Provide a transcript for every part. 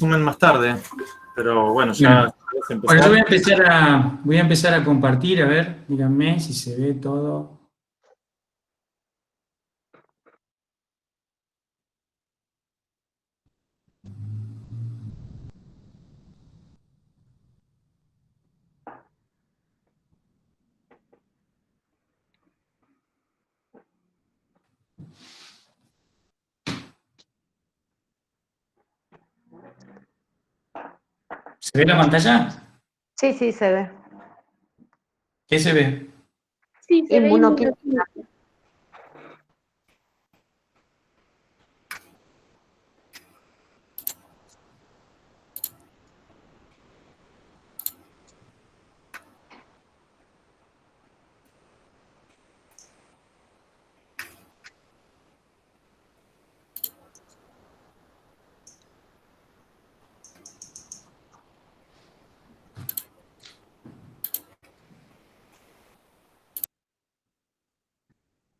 sumen más tarde, pero bueno, Bueno, podés empezar. bueno, yo voy a empezar a compartir, a ver, díganme si se ve todo. ¿Se ve la pantalla? Sí, sí, se ve. ¿Qué se ve? Sí, se ve Inmunoquímica.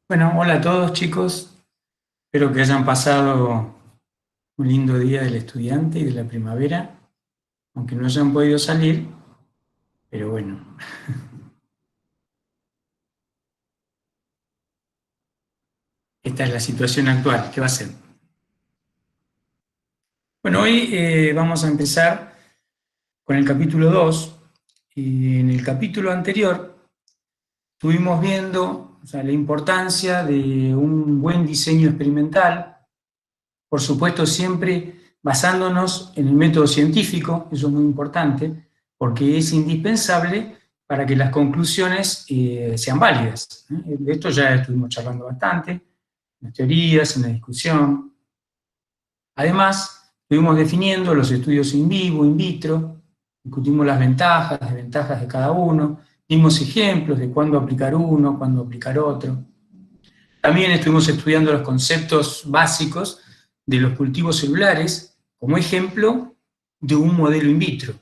Bueno, hola a todos chicos, espero que hayan pasado un lindo día del estudiante y de la primavera, aunque no hayan podido salir, pero bueno. Esta es la situación actual, ¿qué va a ser? Bueno, hoy vamos a empezar con el capítulo 2. En el capítulo anterior estuvimos viendo, o sea, la importancia de un buen diseño experimental, por supuesto siempre basándonos en el método científico, eso es muy importante, porque es indispensable para que las conclusiones sean válidas. De esto ya estuvimos charlando bastante, en las teorías, en la discusión. Además, estuvimos definiendo los estudios in vivo, in vitro, discutimos las ventajas, desventajas de cada uno, dimos ejemplos de cuándo aplicar uno, cuándo aplicar otro. También estuvimos estudiando los conceptos básicos de los cultivos celulares como ejemplo de un modelo in vitro.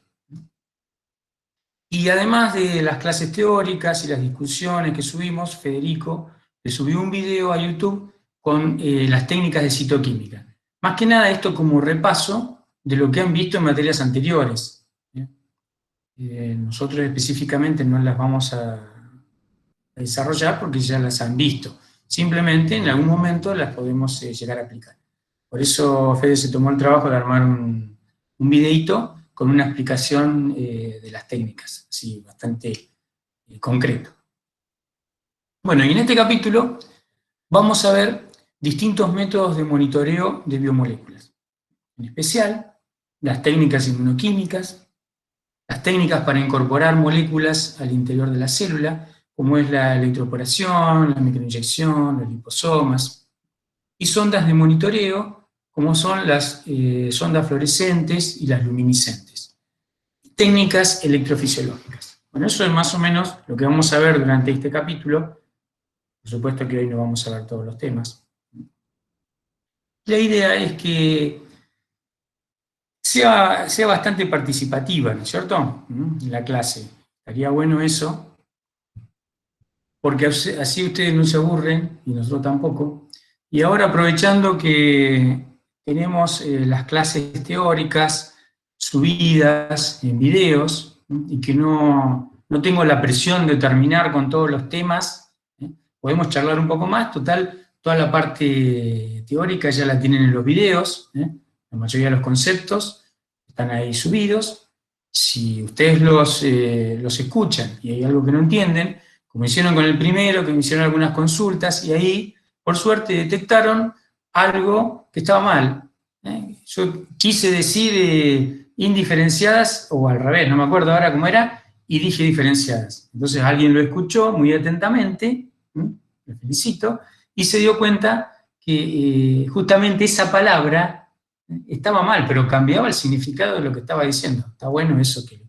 Y además de las clases teóricas y las discusiones que subimos, Federico le subió un video a YouTube con las técnicas de citoquímica. Más que nada esto como repaso de lo que han visto en materias anteriores. Nosotros específicamente no las vamos a desarrollar porque ya las han visto. Simplemente en algún momento las podemos llegar a aplicar. Por eso Fede se tomó el trabajo de armar un videíto con una explicación de las técnicas, así bastante concreto. Bueno, y en este capítulo vamos a ver distintos métodos de monitoreo de biomoléculas. En especial, las técnicas inmunoquímicas, las técnicas para incorporar moléculas al interior de la célula, como es la electroporación, la microinyección, los liposomas, y sondas de monitoreo, como son las sondas fluorescentes y las luminiscentes. Técnicas electrofisiológicas. Bueno, eso es más o menos lo que vamos a ver durante este capítulo. Por supuesto que hoy no vamos a ver todos los temas. La idea es que sea bastante participativa, ¿no es cierto? La clase. Estaría bueno eso, porque así ustedes no se aburren, y nosotros tampoco. Y ahora, aprovechando que tenemos las clases teóricas subidas en videos, y que no tengo la presión de terminar con todos los temas, podemos charlar un poco más. Total, toda la parte teórica ya la tienen en los videos, la mayoría de los conceptos están ahí subidos. Si ustedes los escuchan y hay algo que no entienden, como hicieron con el primero, que me hicieron algunas consultas, y ahí, por suerte, detectaron algo que estaba mal. Yo quise decir indiferenciadas, o al revés, no me acuerdo ahora cómo era, y dije diferenciadas. Entonces alguien lo escuchó muy atentamente, lo felicito, y se dio cuenta que justamente esa palabra estaba mal, pero cambiaba el significado de lo que estaba diciendo. Está bueno eso, que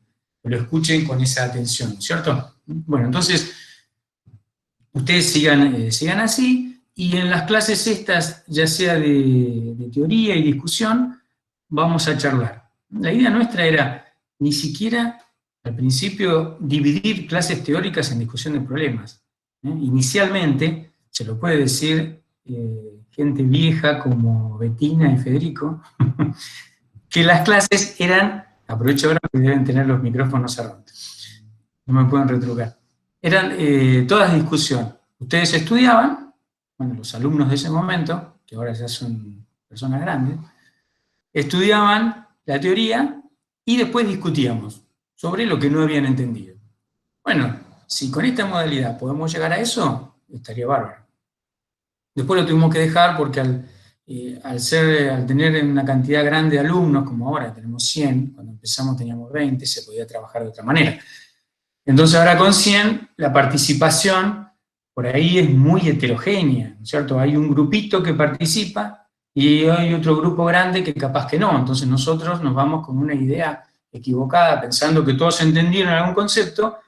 lo escuchen con esa atención, ¿cierto? Bueno, entonces, ustedes sigan así, y en las clases estas, ya sea de teoría y discusión, vamos a charlar. La idea nuestra era ni siquiera al principio dividir clases teóricas en discusión de problemas. Inicialmente, se lo puede decir gente vieja como Bettina y Federico, que las clases eran, aprovecho ahora que deben tener los micrófonos cerrados, no me pueden retrucar, eran todas discusión. Ustedes estudiaban, bueno, los alumnos de ese momento, que ahora ya son personas grandes, estudiaban la teoría y después discutíamos sobre lo que no habían entendido. Bueno, si con esta modalidad podemos llegar a eso, estaría bárbaro. Después lo tuvimos que dejar porque al tener una cantidad grande de alumnos, como ahora tenemos 100, cuando empezamos teníamos 20, se podía trabajar de otra manera. Entonces ahora con 100, la participación por ahí es muy heterogénea, ¿no es cierto? Hay un grupito que participa y hay otro grupo grande que capaz que no. Entonces nosotros nos vamos con una idea equivocada, pensando que todos entendieron algún concepto,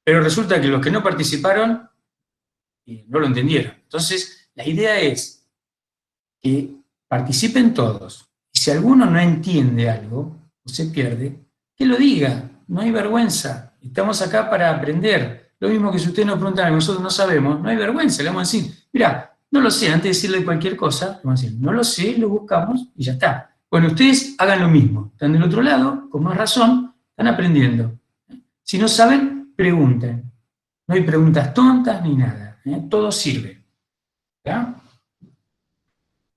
pero resulta que los que no participaron no lo entendieron. Entonces, la idea es que participen todos. Y si alguno no entiende algo o se pierde, que lo diga, no hay vergüenza. Estamos acá para aprender. Lo mismo que si ustedes nos preguntan, nosotros no sabemos, no hay vergüenza, le vamos a decir, mira, no lo sé, antes de decirle cualquier cosa, le vamos a decir, no lo sé, lo buscamos y ya está. Bueno, ustedes hagan lo mismo. Están del otro lado, con más razón, están aprendiendo. Si no saben, pregunten. No hay preguntas tontas ni nada, todo sirve. ¿Ya?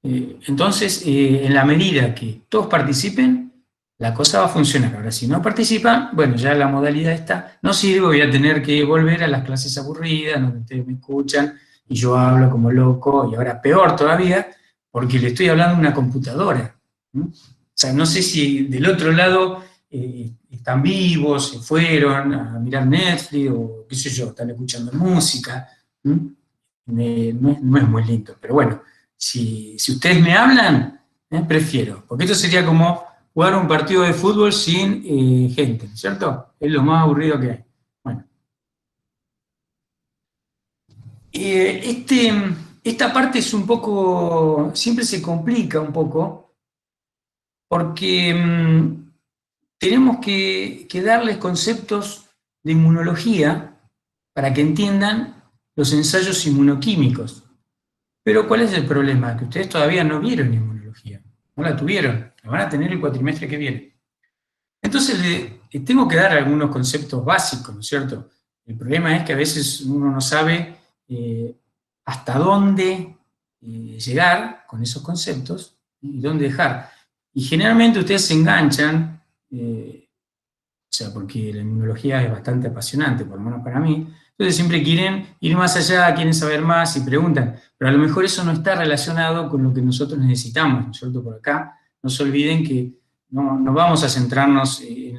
Entonces, en la medida que todos participen, la cosa va a funcionar. Ahora, si no participan, bueno, ya la modalidad está, no sirve, voy a tener que volver a las clases aburridas, donde ustedes me escuchan y yo hablo como loco, y ahora peor todavía, porque le estoy hablando a una computadora. O sea, no sé si del otro lado están vivos, se fueron a mirar Netflix, o qué sé yo, están escuchando música. No es muy lindo, pero bueno, si ustedes me hablan, prefiero, porque esto sería como jugar un partido de fútbol sin gente, ¿cierto? Es lo más aburrido que hay. Bueno. Esta parte es un poco, siempre se complica un poco, porque tenemos que darles conceptos de inmunología para que entiendan los ensayos inmunoquímicos. Pero ¿cuál es el problema? Que ustedes todavía no vieron inmunología, no la tuvieron, la van a tener el cuatrimestre que viene. Entonces les tengo que dar algunos conceptos básicos, ¿no es cierto? El problema es que a veces uno no sabe hasta dónde llegar con esos conceptos y dónde dejar. Y generalmente ustedes se enganchan, o sea, porque la inmunología es bastante apasionante, por lo menos para mí, entonces siempre quieren ir más allá, quieren saber más y preguntan, pero a lo mejor eso no está relacionado con lo que nosotros necesitamos, ¿no es cierto? Por acá, no se olviden que no vamos a centrarnos en,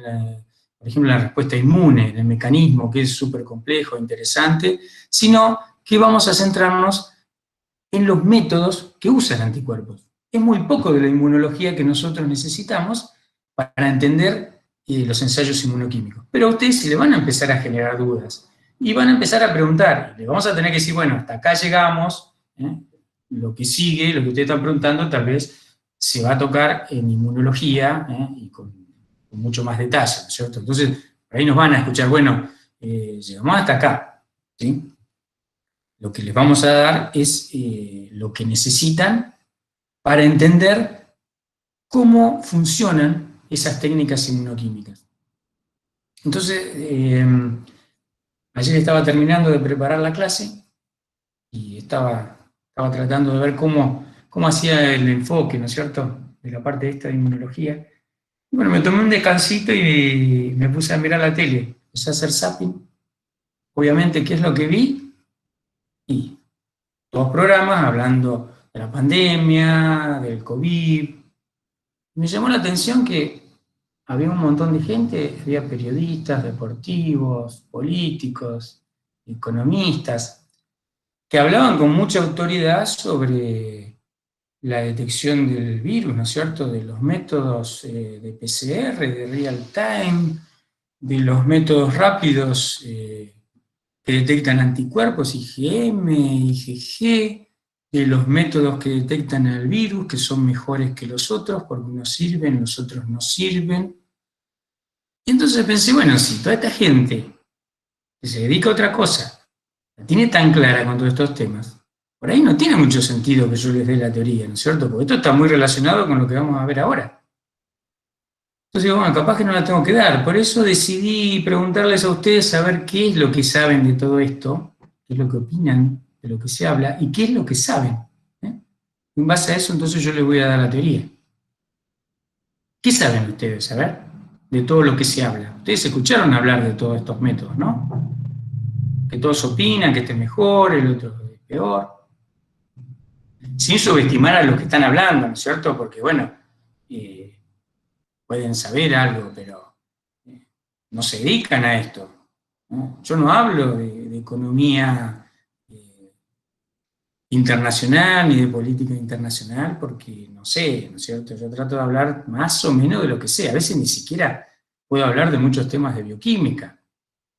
por ejemplo, en la respuesta inmune, en el mecanismo, que es súper complejo, interesante, sino que vamos a centrarnos en los métodos que usan anticuerpos. Es muy poco de la inmunología que nosotros necesitamos para entender los ensayos inmunoquímicos. Pero a ustedes se le van a empezar a generar dudas y van a empezar a preguntar. Le vamos a tener que decir, bueno, hasta acá llegamos, lo que sigue, lo que ustedes están preguntando, tal vez se va a tocar en inmunología y con mucho más detalle, ¿no es cierto? Entonces, por ahí nos van a escuchar, bueno, llegamos hasta acá, ¿sí? Lo que les vamos a dar es lo que necesitan para entender cómo funcionan esas técnicas inmunoquímicas. Entonces, ayer estaba terminando de preparar la clase y estaba tratando de ver cómo hacía el enfoque, ¿no es cierto?, de la parte esta de inmunología. Y bueno, me tomé un descansito y me puse a mirar la tele, empecé a hacer zapping. Obviamente, ¿qué es lo que vi? Y dos programas hablando de la pandemia, del COVID. Me llamó la atención que había un montón de gente, había periodistas, deportivos, políticos, economistas, que hablaban con mucha autoridad sobre la detección del virus, ¿no es cierto?, de los métodos de PCR, de real time, de los métodos rápidos que detectan anticuerpos, IgM, IgG, de los métodos que detectan el virus, que son mejores que los otros, porque unos sirven, los otros no sirven. Y entonces pensé, bueno, si toda esta gente que se dedica a otra cosa, la tiene tan clara con todos estos temas, por ahí no tiene mucho sentido que yo les dé la teoría, ¿no es cierto? Porque esto está muy relacionado con lo que vamos a ver ahora. Entonces, bueno, capaz que no la tengo que dar. Por eso decidí preguntarles a ustedes saber qué es lo que saben de todo esto, qué es lo que opinan de lo que se habla y qué es lo que saben. ¿Eh? En base a eso, entonces yo les voy a dar la teoría. ¿Qué saben ustedes, a ver? De todo lo que se habla. Ustedes escucharon hablar de todos estos métodos, ¿no? Que todos opinan que este es mejor, el otro es peor. Sin subestimar a los que están hablando, ¿no es cierto? Porque, bueno, pueden saber algo, pero no se dedican a esto, ¿no? Yo no hablo de economía internacional ni de política internacional porque no sé, ¿no es cierto? Yo trato de hablar más o menos de lo que sé. A veces ni siquiera puedo hablar de muchos temas de bioquímica.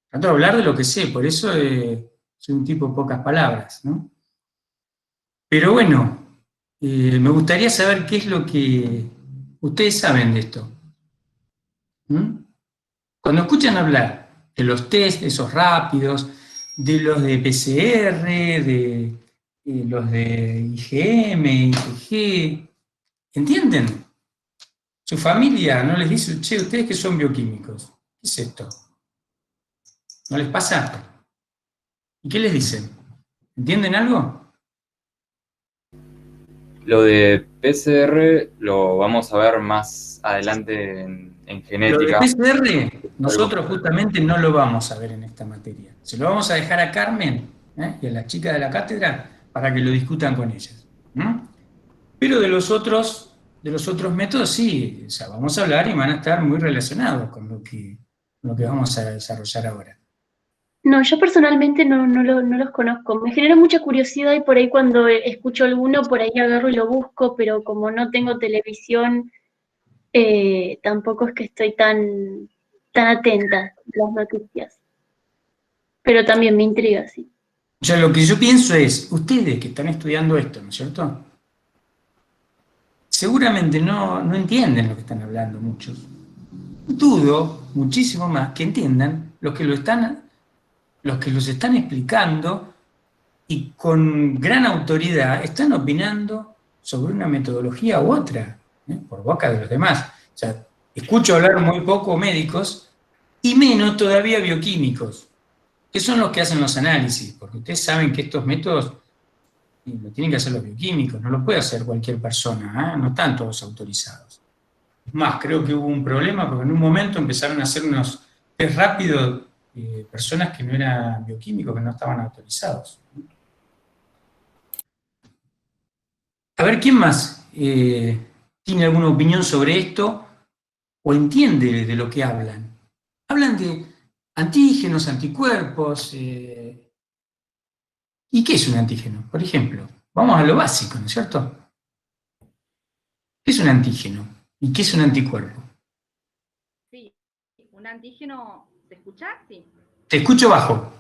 Trato de hablar de lo que sé, por eso soy un tipo de pocas palabras, ¿no? Pero bueno, me gustaría saber qué es lo que ustedes saben de esto. ¿Mm? Cuando escuchan hablar de los test, esos rápidos, de los de PCR, de los de IgM, IgG, ¿entienden? Su familia no les dice, che, ustedes que son bioquímicos, ¿qué es esto? ¿No les pasa? ¿Y qué les dicen? ¿Entienden algo? Lo de PCR lo vamos a ver más adelante en Lo de genética. PCR, nosotros justamente no lo vamos a ver en esta materia. Se lo vamos a dejar a Carmen y a las chicas de la cátedra para que lo discutan con ellas. Pero de los otros métodos sí, o sea, vamos a hablar y van a estar muy relacionados con lo que vamos a desarrollar ahora. No, yo personalmente no los conozco. Me genera mucha curiosidad y por ahí cuando escucho alguno, por ahí agarro y lo busco, pero como no tengo televisión, tampoco es que estoy tan atenta a las noticias. Pero también me intriga, sí. O sea, lo que yo pienso es, ustedes que están estudiando esto, ¿no es cierto? Seguramente no entienden lo que están hablando muchos. Dudo muchísimo más que entiendan los que los están explicando y con gran autoridad están opinando sobre una metodología u otra, por boca de los demás. O sea, escucho hablar muy poco médicos y menos todavía bioquímicos, que son los que hacen los análisis, porque ustedes saben que estos métodos lo tienen que hacer los bioquímicos, no lo puede hacer cualquier persona, no están todos autorizados. Más, creo que hubo un problema porque en un momento empezaron a hacer unos test rápidos personas que no eran bioquímicos, que no estaban autorizados. A ver, ¿quién más tiene alguna opinión sobre esto o entiende de lo que hablan? Hablan de antígenos, anticuerpos. ¿Y qué es un antígeno? Por ejemplo, vamos a lo básico, ¿no es cierto? ¿Qué es un antígeno? ¿Y qué es un anticuerpo? Sí, un antígeno, ¿se escucha? Sí. Te escucho bajo.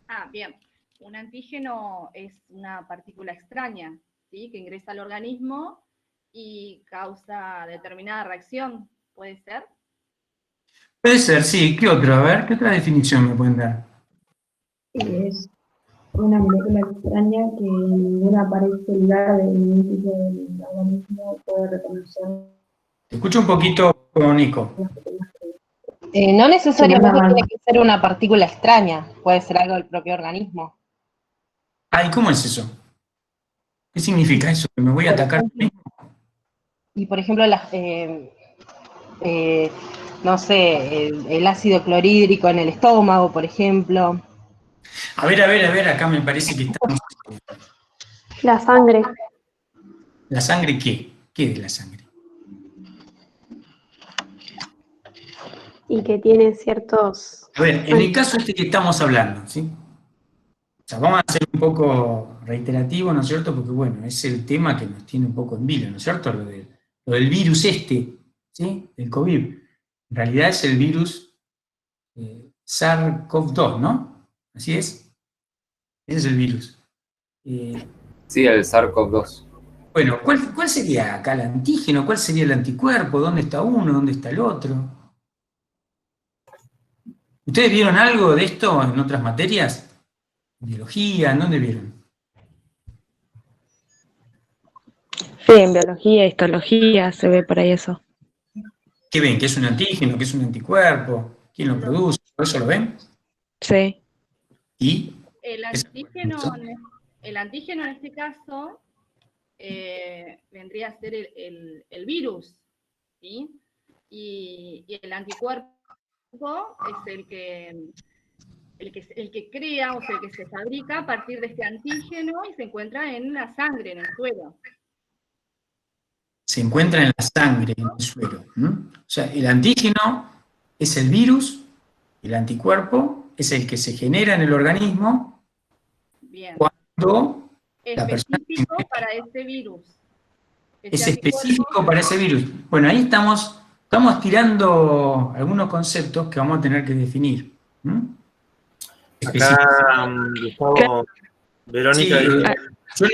Ah, bien. Un antígeno es una partícula extraña, ¿sí? Que ingresa al organismo y causa determinada reacción, ¿puede ser? Puede ser, sí. ¿Qué otro? A ver, ¿qué otra definición me pueden dar? Es una molécula extraña que ninguna pared celular de ningún tipo de organismo puede reconocer. Te escucho un poquito con Nico. No necesariamente Se llama- tiene que ser una partícula extraña, puede ser algo del propio organismo. Ay, ¿cómo es eso? ¿Qué significa eso? ¿Que me voy a atacar? Y por ejemplo, no sé, el ácido clorhídrico en el estómago, por ejemplo. A ver, acá me parece que estamos... La sangre. ¿La sangre qué? ¿Qué es la sangre? Y que tiene ciertos... A ver, en el caso este que estamos hablando, ¿sí? O sea, vamos a ser un poco reiterativo, ¿no es cierto? Porque, bueno, es el tema que nos tiene un poco en vilo, ¿no es cierto? Lo del virus este, ¿sí? Del COVID. En realidad es el virus SARS-CoV-2, ¿no? ¿Así es? Ese es el virus. Sí, el SARS-CoV-2. Bueno, ¿cuál sería acá el antígeno? ¿Cuál sería el anticuerpo? ¿Dónde está uno? ¿Dónde está el otro? ¿Ustedes vieron algo de esto en otras materias? ¿Biología? ¿En dónde vieron? Sí, en biología, histología se ve por ahí eso. ¿Qué ven? ¿Que es un antígeno? ¿Que es un anticuerpo? ¿Quién lo produce? ¿Por eso lo ven? Sí. Y El antígeno en este caso vendría a ser el virus, ¿sí? Y el anticuerpo es el que crea, o sea, el que se fabrica a partir de este antígeno y se encuentra en la sangre, en el suero. se encuentra en la sangre, en el suero. O sea, el antígeno es el virus, el anticuerpo es el que se genera en el organismo Bien. cuando la persona Específico para este virus. es específico para ese virus. Bueno, ahí estamos tirando algunos conceptos que vamos a tener que definir. Acá, Gustavo, Verónica Sí, dice, yo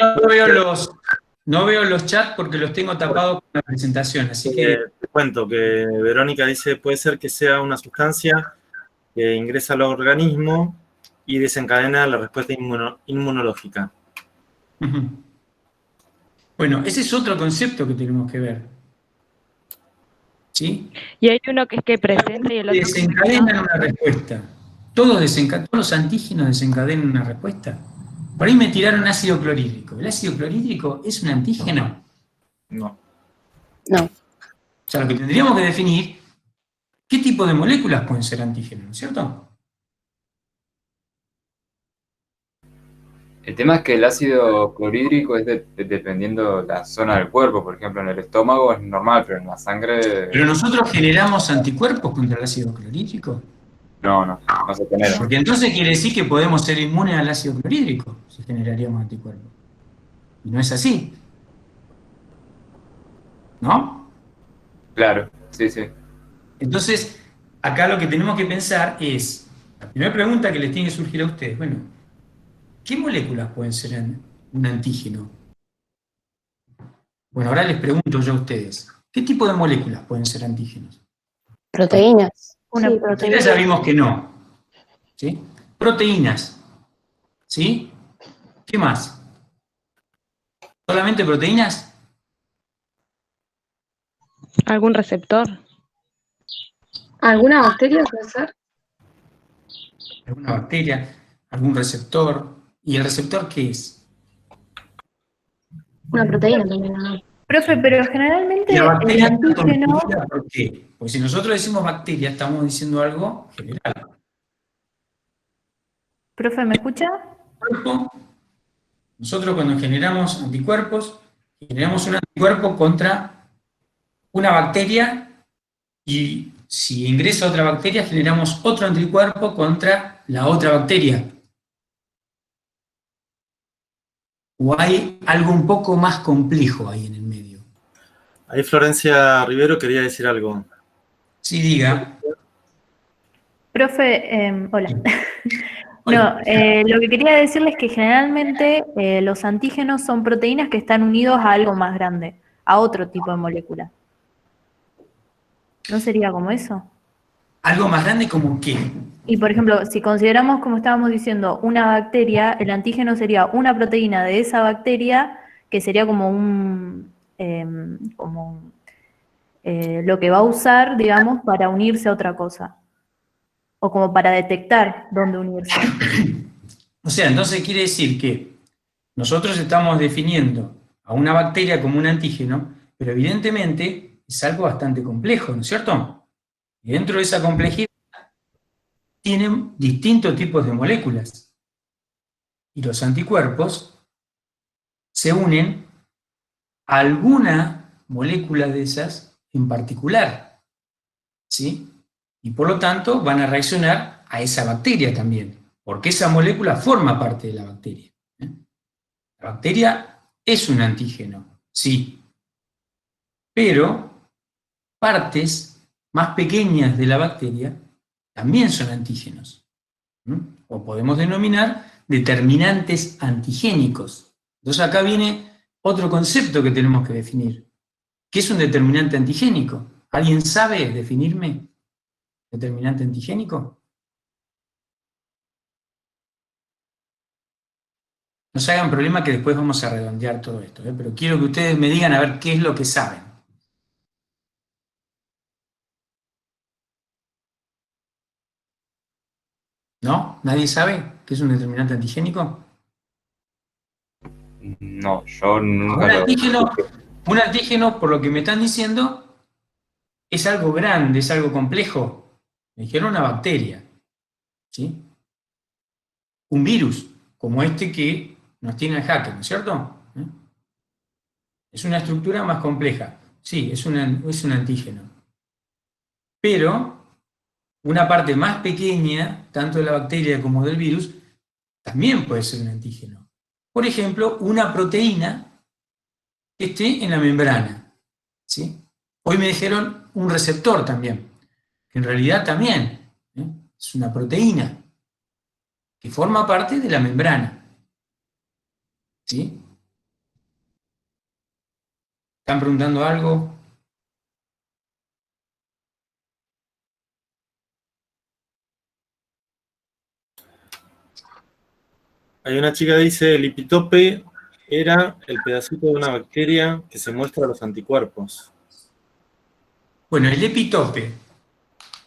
no veo los chats porque los tengo tapados con la presentación, así que te cuento que Verónica dice, puede ser que sea una sustancia que ingresa al organismo y desencadena la respuesta inmunológica. bueno, ese es otro concepto que tenemos que ver. ¿Sí? Y hay uno que es que presenta y el otro que Desencadenan una respuesta. Todos los antígenos desencadenan una respuesta. Por ahí me tiraron ácido clorhídrico. ¿El ácido clorhídrico es un antígeno? No. No. O sea, lo que tendríamos que definir, ¿qué tipo de moléculas pueden ser antígenos? ¿No es cierto? El tema es que el ácido clorhídrico es dependiendo de la zona del cuerpo. Por ejemplo, en el estómago es normal, pero en la sangre Pero nosotros generamos anticuerpos contra el ácido clorhídrico. no se genera. Porque entonces quiere decir que podemos ser inmunes al ácido clorhídrico si generaríamos anticuerpos. Y no es así. ¿No? Claro, sí. Entonces, acá lo que tenemos que pensar es, la primera pregunta que les tiene que surgir a ustedes, bueno, ¿qué moléculas pueden ser un antígeno? Bueno, ahora les pregunto yo a ustedes, ¿qué tipo de moléculas pueden ser antígenos? Proteínas. Una Sí, Proteínas ya vimos que no. ¿Sí? Proteínas. ¿Sí? ¿Qué más? ¿Solamente proteínas? ¿Algún receptor? ¿Alguna bacteria puede ser? ¿Alguna bacteria? ¿Algún receptor? ¿Y el receptor qué es? Una proteína también, ¿no? Profe, pero generalmente ¿Y la el bacteria está antígeno, constituida por qué? Porque si nosotros decimos bacteria, estamos diciendo algo general. profe, ¿me escucha? Cuerpo, nosotros cuando generamos anticuerpos, generamos un anticuerpo contra una bacteria y si ingresa otra bacteria, generamos otro anticuerpo contra la otra bacteria. ¿O hay algo un poco más complejo ahí en el medio? Ahí Florencia Rivero quería decir algo. Sí, diga. Profe, hola. Hola. No, lo que quería decirles es que generalmente los antígenos son proteínas que están unidos a algo más grande, a otro tipo de molécula. ¿No sería como eso? ¿Algo más grande como qué? Y por ejemplo, si consideramos, como estábamos diciendo, una bacteria, el antígeno sería una proteína de esa bacteria que sería como lo que va a usar, digamos, para unirse a otra cosa. O como para detectar dónde unirse. O sea, entonces quiere decir que nosotros estamos definiendo a una bacteria como un antígeno, pero evidentemente es algo bastante complejo, ¿no es cierto? Y dentro de esa complejidad tienen distintos tipos de moléculas. Y los anticuerpos se unen a alguna molécula de esas en particular, ¿sí? Y por lo tanto van a reaccionar a esa bacteria también, porque esa molécula forma parte de la bacteria. La bacteria es un antígeno, sí, pero partes más pequeñas de la bacteria también son antígenos. O podemos denominar determinantes antigénicos. Entonces acá viene otro concepto que tenemos que definir. ¿Qué es un determinante antigénico? ¿Alguien sabe definirme determinante antigénico? No se hagan problema que después vamos a redondear todo esto, pero quiero que ustedes me digan a ver qué es lo que saben. ¿No? ¿Nadie sabe qué es un determinante antigénico? No, yo nunca Un lo... antígeno, un antígeno, por lo que me están diciendo, es algo grande, es algo complejo. Me dijeron una bacteria, ¿sí? Un virus, como este que nos tiene el jaque, ¿no es cierto? Es una estructura más compleja. Sí, es un antígeno. Pero una parte más pequeña, tanto de la bacteria como del virus, también puede ser un antígeno. Por ejemplo, una proteína que esté en la membrana, ¿sí? Hoy me dijeron un receptor también, que en realidad también es una proteína que forma parte de la membrana, ¿sí? ¿Están preguntando algo? Hay una chica que dice, el epitope era el pedacito de una bacteria que se muestra a los anticuerpos. Bueno, el epitope,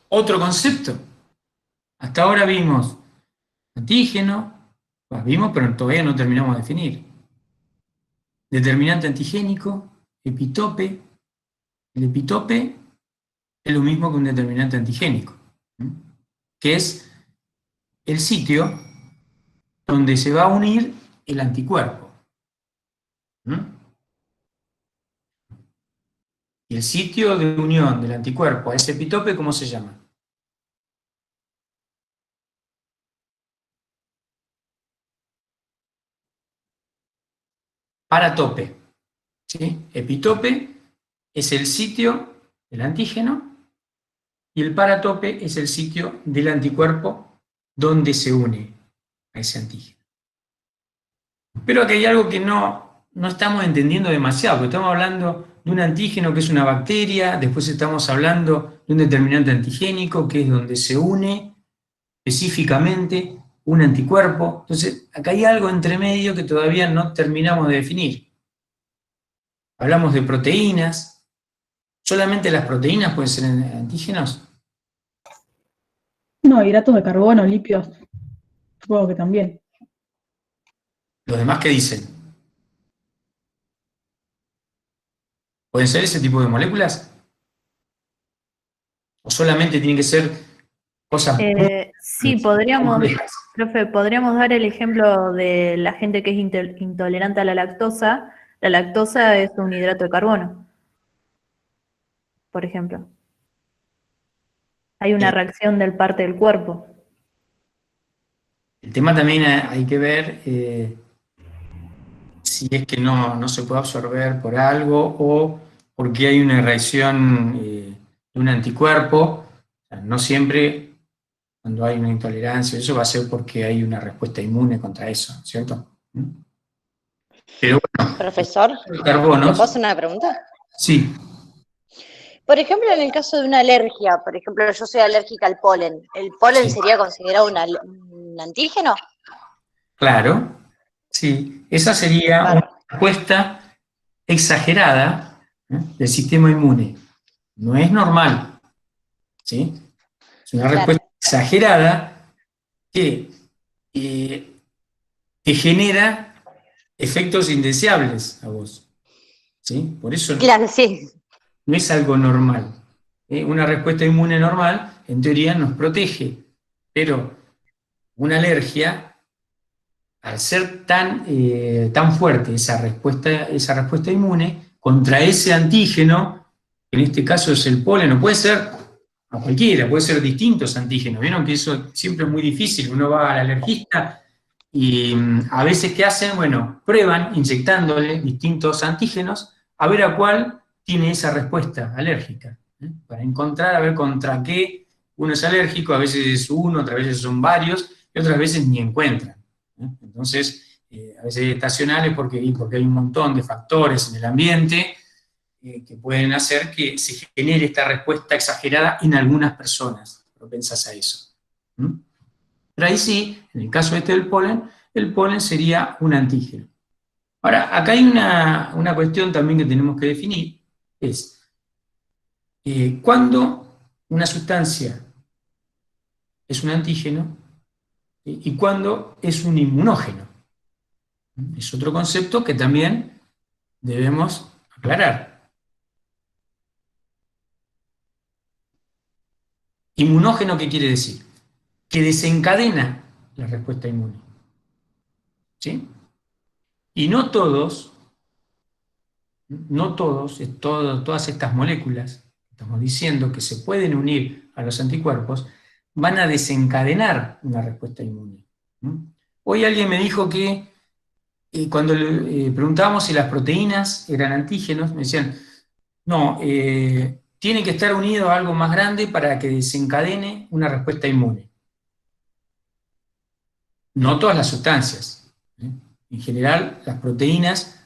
otro concepto. Hasta ahora vimos antígeno, vimos, pero todavía no terminamos de definir. Determinante antigénico, epitope. El epitope es lo mismo que un determinante antigénico, que es el sitio donde se va a unir el anticuerpo. Y el sitio de unión del anticuerpo a ese epitope, ¿cómo se llama? Paratope. ¿Sí? Epitope es el sitio del antígeno y el paratope es el sitio del anticuerpo donde se une a ese antígeno. Pero aquí hay algo que no estamos entendiendo demasiado, porque estamos hablando de un antígeno que es una bacteria, después estamos hablando de un determinante antigénico que es donde se une específicamente un anticuerpo. Entonces, acá hay algo entre medio que todavía no terminamos de definir. Hablamos de proteínas. ¿Solamente las proteínas pueden ser antígenos? No, hidratos de carbono, lípidos, supongo que también. ¿Los demás qué dicen? ¿Pueden ser ese tipo de moléculas? ¿O solamente tienen que ser cosas Sí, profe, podríamos dar el ejemplo de la gente que es intolerante a la lactosa. La lactosa es un hidrato de carbono, por ejemplo. Hay una reacción del parte del cuerpo. El tema también hay que ver si es que no se puede absorber por algo o porque hay una reacción de un anticuerpo. O sea, no siempre cuando hay una intolerancia, eso va a ser porque hay una respuesta inmune contra eso, ¿cierto? Pero bueno, Profesor, carbonos, ¿le puedo hacer una pregunta? Sí. Por ejemplo, en el caso de una alergia, por ejemplo, yo soy alérgica al polen, ¿el polen sería considerado un antígeno? Claro, sí. Esa sería una respuesta exagerada del sistema inmune. No es normal, ¿sí? Es una respuesta exagerada que te genera efectos indeseables a vos, ¿sí? Por eso no es algo normal. Una respuesta inmune normal, en teoría, nos protege, pero una alergia, al ser tan fuerte esa respuesta inmune contra ese antígeno, que en este caso es el polen, o puede ser a cualquiera, puede ser distintos antígenos. Vieron que eso siempre es muy difícil, uno va al alergista y a veces ¿qué hacen? Bueno, prueban inyectándole distintos antígenos a ver a cuál tiene esa respuesta alérgica, para encontrar a ver contra qué uno es alérgico. A veces es uno, otras veces son varios, y otras veces ni encuentran. Entonces, a veces estacionales porque hay un montón de factores en el ambiente que pueden hacer que se genere esta respuesta exagerada en algunas personas propensas a eso. Pero ahí sí, en el caso este del polen, el polen sería un antígeno. Ahora, acá hay una cuestión también que tenemos que definir, es cuando una sustancia es un antígeno y cuándo es un inmunógeno. Es otro concepto que también debemos aclarar. ¿Inmunógeno qué quiere decir? Que desencadena la respuesta inmune. ¿Sí? Y no todas estas moléculas, estamos diciendo que se pueden unir a los anticuerpos, van a desencadenar una respuesta inmune. Hoy alguien me dijo que cuando le preguntábamos si las proteínas eran antígenos, me decían, no, tiene que estar unido a algo más grande para que desencadene una respuesta inmune. No todas las sustancias. En general, las proteínas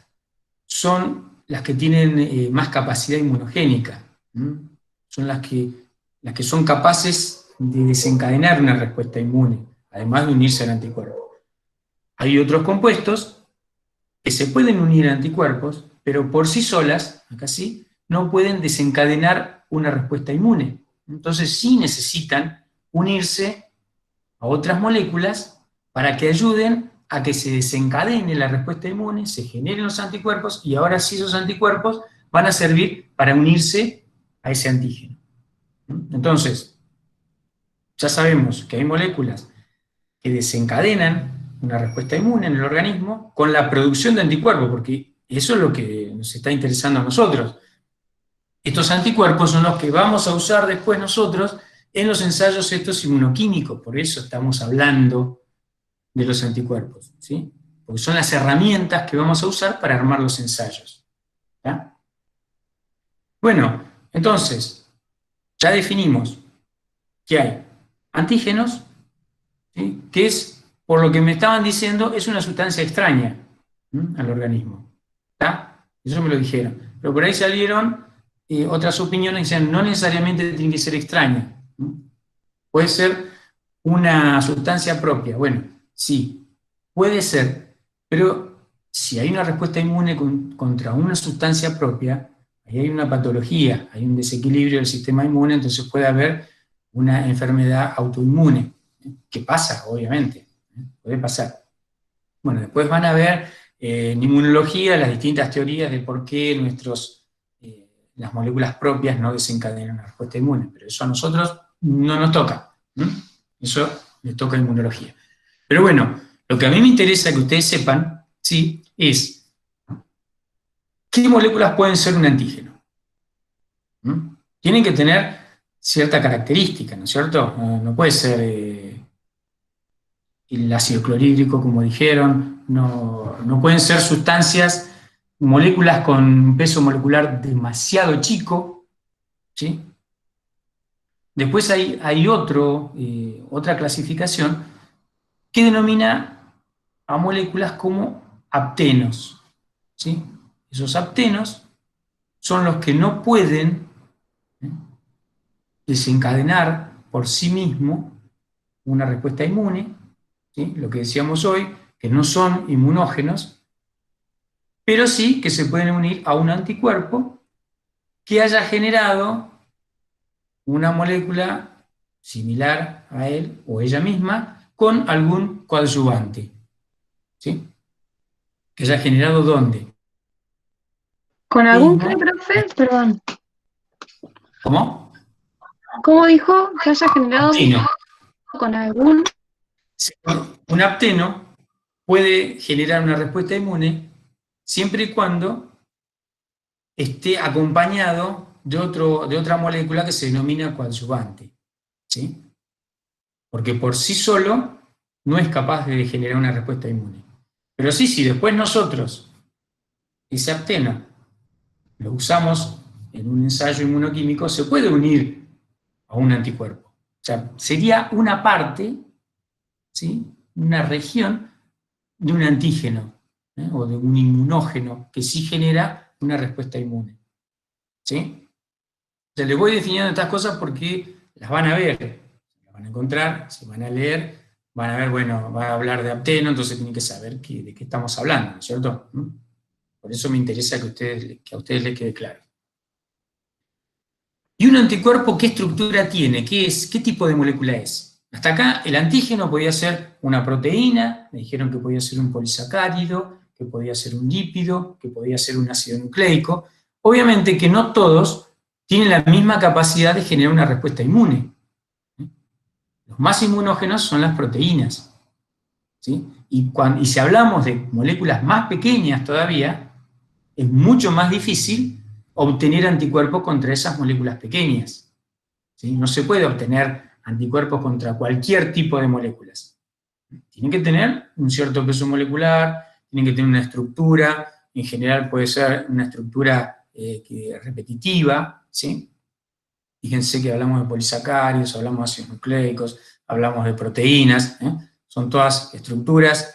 son las que tienen más capacidad inmunogénica. Son las que son capaces de desencadenar una respuesta inmune, además de unirse al anticuerpo. Hay otros compuestos que se pueden unir a anticuerpos, pero por sí solas, acá sí, no pueden desencadenar una respuesta inmune. Entonces sí necesitan unirse a otras moléculas para que ayuden a que se desencadene la respuesta inmune, se generen los anticuerpos, y ahora sí esos anticuerpos van a servir para unirse a ese antígeno. Entonces, ya sabemos que hay moléculas que desencadenan una respuesta inmune en el organismo con la producción de anticuerpos, porque eso es lo que nos está interesando a nosotros. Estos anticuerpos son los que vamos a usar después nosotros en los ensayos estos inmunoquímicos, por eso estamos hablando de los anticuerpos, ¿sí? Porque son las herramientas que vamos a usar para armar los ensayos. ¿Ya? Bueno, entonces, ya definimos que hay antígenos, ¿sí? Que es, por lo que me estaban diciendo, es una sustancia extraña al organismo. ¿Está? Eso me lo dijeron. Pero por ahí salieron otras opiniones que decían, no necesariamente tiene que ser extraña. Puede ser una sustancia propia. Bueno, sí, puede ser, pero si hay una respuesta inmune contra una sustancia propia, ahí hay una patología, hay un desequilibrio del sistema inmune, entonces puede haber una enfermedad autoinmune. ¿Qué pasa? Obviamente. Puede pasar. Bueno, después van a ver en inmunología las distintas teorías de por qué las moléculas propias no desencadenan una respuesta inmune, pero eso a nosotros no nos toca. Eso les toca a inmunología. Pero bueno, lo que a mí me interesa que ustedes sepan, ¿sí?, es qué moléculas pueden ser un antígeno. Tienen que tener cierta característica, ¿no es cierto? No puede ser el ácido clorhídrico, como dijeron, no pueden ser sustancias, moléculas con un peso molecular demasiado chico, ¿sí? Después hay otra clasificación que denomina a moléculas como aptenos, ¿sí? Esos aptenos son los que no pueden desencadenar por sí mismo una respuesta inmune, ¿sí? Lo que decíamos hoy, que no son inmunógenos, pero sí que se pueden unir a un anticuerpo que haya generado una molécula similar a él o ella misma con algún coadyuvante, ¿sí? Que haya generado ¿dónde? ¿Con algún qué, profe? Perdón. ¿Cómo? ¿Cómo dijo que haya generado Apteno. con algún? Un apteno puede generar una respuesta inmune siempre y cuando esté acompañado de otra molécula que se denomina coadyuvante, ¿sí? Porque por sí solo no es capaz de generar una respuesta inmune. Pero sí, si después nosotros ese apteno lo usamos en un ensayo inmunoquímico, se puede unir a un anticuerpo. O sea, sería una parte, ¿sí?, una región de un antígeno, o de un inmunógeno que sí genera una respuesta inmune. ¿Sí? O sea, les voy definiendo estas cosas porque las van a ver, las van a encontrar, se van a leer, van a ver, bueno, va a hablar de apteno, entonces tienen que saber de qué estamos hablando, ¿no es cierto? Por eso me interesa que a ustedes les quede claro. ¿Y un anticuerpo qué estructura tiene? ¿Qué tipo de molécula es? Hasta acá el antígeno podía ser una proteína, me dijeron que podía ser un polisacárido, que podía ser un lípido, que podía ser un ácido nucleico. Obviamente que no todos tienen la misma capacidad de generar una respuesta inmune. Los más inmunógenos son las proteínas, ¿sí? Y si hablamos de moléculas más pequeñas todavía, es mucho más difícil obtener anticuerpos contra esas moléculas pequeñas, ¿sí? No se puede obtener anticuerpos contra cualquier tipo de moléculas. Tienen que tener un cierto peso molecular, tienen que tener una estructura, en general puede ser una estructura repetitiva, ¿sí? Fíjense que hablamos de polisacáridos, hablamos de ácidos nucleicos, hablamos de proteínas, son todas estructuras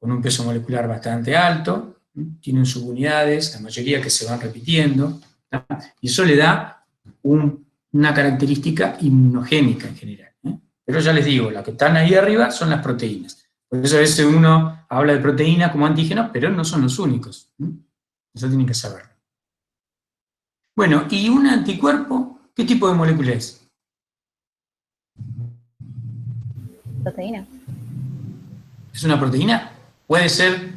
con un peso molecular bastante alto, tienen subunidades, la mayoría que se van repitiendo, ¿tá? Y eso le da una característica inmunogénica en general. Pero ya les digo, las que están ahí arriba son las proteínas. Por eso a veces uno habla de proteínas como antígenos, pero no son los únicos. Eso tienen que saberlo. Bueno, ¿y un anticuerpo? ¿Qué tipo de molécula es? Proteína. ¿Es una proteína? ¿Puede ser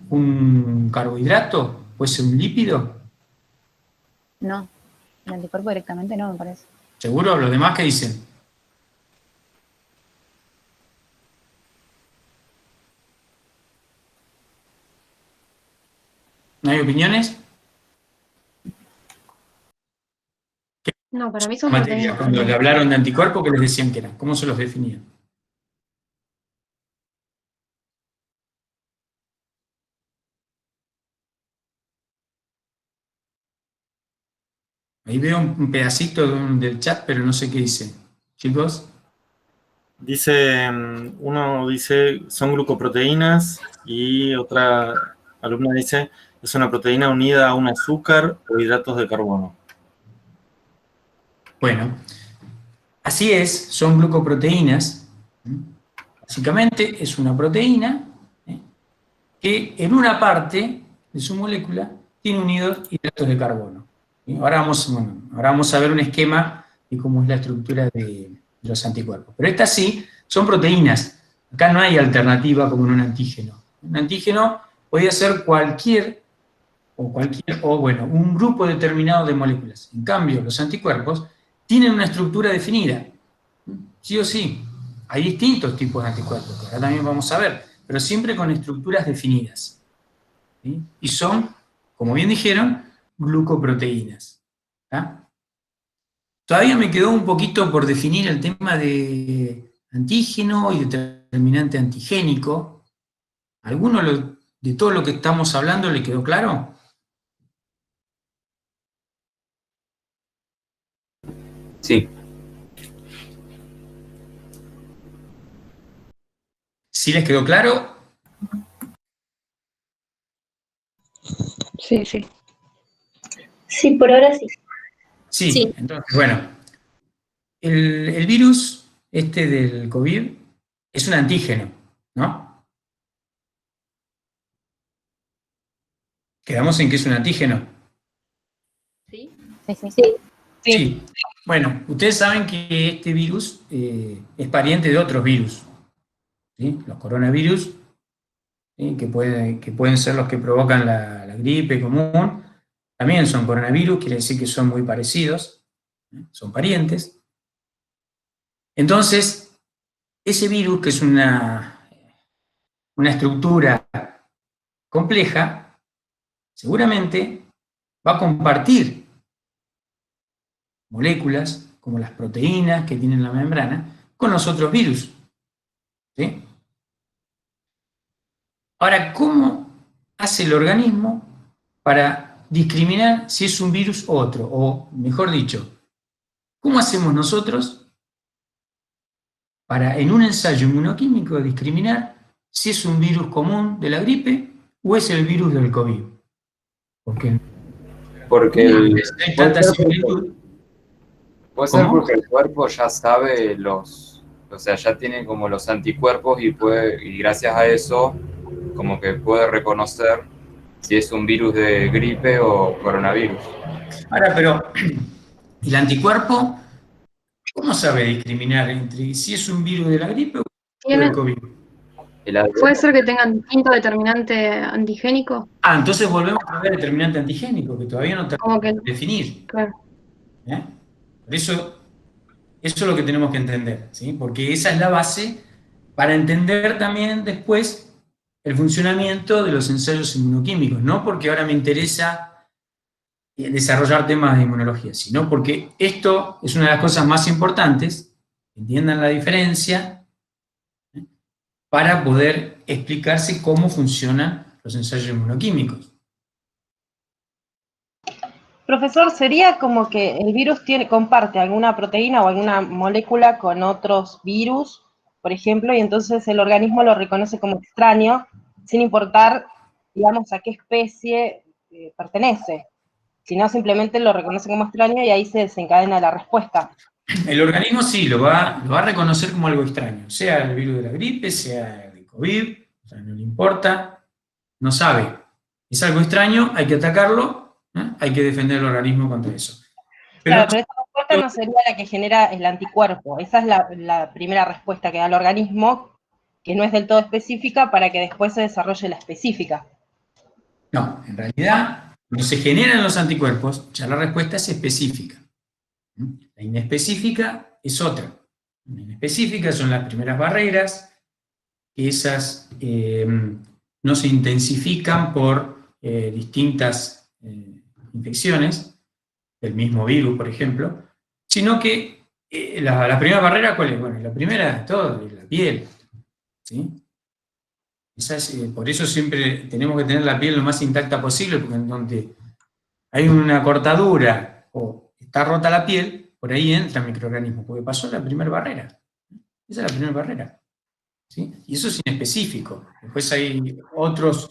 un carbohidrato? ¿Puede ser un lípido? No, el anticuerpo directamente no, me parece. ¿Seguro? ¿Los demás qué dicen? ¿No hay opiniones? No, para mí son Materia, proteínas. cuando le hablaron de anticuerpos, ¿qué les decían que eran? ¿Cómo se los definían? Ahí veo un pedacito del chat, pero no sé qué dice. Chicos. Dice, uno dice, son glucoproteínas, y otra alumna dice, es una proteína unida a un azúcar o hidratos de carbono. Bueno, así es, son glucoproteínas. Básicamente es una proteína que en una parte de su molécula tiene unidos hidratos de carbono. Ahora vamos a ver un esquema de cómo es la estructura de los anticuerpos. Pero estas sí son proteínas. Acá no hay alternativa como en un antígeno. Un antígeno podría ser un grupo determinado de moléculas. En cambio, los anticuerpos tienen una estructura definida. Sí o sí. Hay distintos tipos de anticuerpos, que ahora también vamos a ver, pero siempre con estructuras definidas. ¿Sí? Y son, como bien dijeron, glucoproteínas. ¿Tá? Todavía me quedó un poquito por definir el tema de antígeno y determinante antigénico. ¿Alguno de todo lo que estamos hablando le quedó claro? Sí. ¿Sí les quedó claro? Sí, sí. Sí, por ahora sí. Sí. Entonces, bueno, el virus del COVID es un antígeno, ¿no? ¿Quedamos en que es un antígeno? Sí. Sí. Bueno, ustedes saben que este virus es pariente de otros virus, ¿sí? Los coronavirus, ¿sí? que pueden ser los que provocan la gripe común, también son coronavirus, quiere decir que son muy parecidos, son parientes. Entonces, ese virus, que es una estructura compleja, seguramente va a compartir moléculas, como las proteínas que tienen la membrana, con los otros virus. ¿Sí? Ahora, ¿cómo hace el organismo para discriminar si es un virus u otro? O, mejor dicho, ¿cómo hacemos nosotros para, en un ensayo inmunoquímico, discriminar si es un virus común de la gripe o es el virus del COVID? Porque hay tanta similitud. Puede ser porque el cuerpo ya sabe ya tiene como los anticuerpos y gracias a eso como que puede reconocer si es un virus de gripe o coronavirus. Ahora, pero el anticuerpo ¿Cómo sabe discriminar entre si es un virus de la gripe o Tiene- del COVID? ¿Puede ser que tengan distinto determinante antigénico? Ah, entonces volvemos a ver el determinante antigénico, que todavía no Como terminamos que, de definir. claro. ¿Eh? Por eso es lo que tenemos que entender, ¿sí? Porque esa es la base para entender también después el funcionamiento de los ensayos inmunoquímicos, no porque ahora me interesa desarrollar temas de inmunología, sino porque esto es una de las cosas más importantes, entiendan la diferencia, ¿eh? Para poder explicarse cómo funcionan los ensayos inmunoquímicos. Profesor, ¿sería como que el virus comparte alguna proteína o alguna molécula con otros virus, por ejemplo, y entonces el organismo lo reconoce como extraño, sin importar, digamos, a qué especie pertenece? Sino simplemente lo reconoce como extraño y ahí se desencadena la respuesta. El organismo sí lo va a reconocer como algo extraño, sea el virus de la gripe, sea el COVID, o sea, no le importa, no sabe. Es algo extraño, hay que atacarlo, ¿eh? Hay que defender el organismo contra eso. Claro, pero esa respuesta no sería la que genera el anticuerpo. Esa es la primera respuesta que da el organismo, que no es del todo específica, para que después se desarrolle la específica. No, en realidad, cuando se generan los anticuerpos, ya la respuesta es específica. La inespecífica es otra. La inespecífica son las primeras barreras, que esas no se intensifican por distintas infecciones, del mismo virus, por ejemplo, sino que la primera barrera, ¿cuál es? Bueno, la primera de todo es la piel, ¿sí? Por eso siempre tenemos que tener la piel lo más intacta posible, porque en donde hay una cortadura o está rota la piel, por ahí entra el microorganismo, porque pasó la primera barrera. Esa es la primera barrera, ¿sí? Y eso es inespecífico. Después hay otros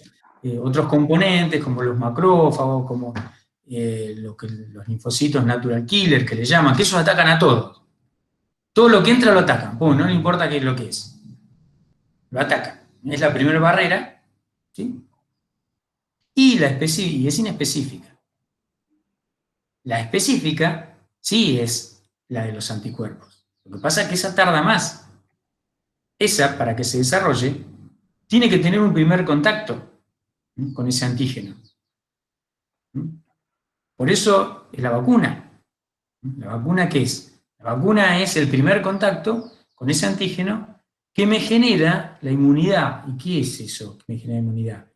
componentes, como los macrófagos, como los linfocitos natural killer, que le llaman, que esos atacan a todos. Todo lo que entra lo atacan, no le importa qué es lo que es. Lo atacan. Es la primera barrera, ¿sí? Y es inespecífica. La específica sí es la de los anticuerpos. Lo que pasa es que esa tarda más. Esa, para que se desarrolle, tiene que tener un primer contacto con ese antígeno. Por eso es la vacuna. ¿La vacuna qué es? La vacuna es el primer contacto con ese antígeno que me genera la inmunidad. ¿Y qué es eso que me genera inmunidad?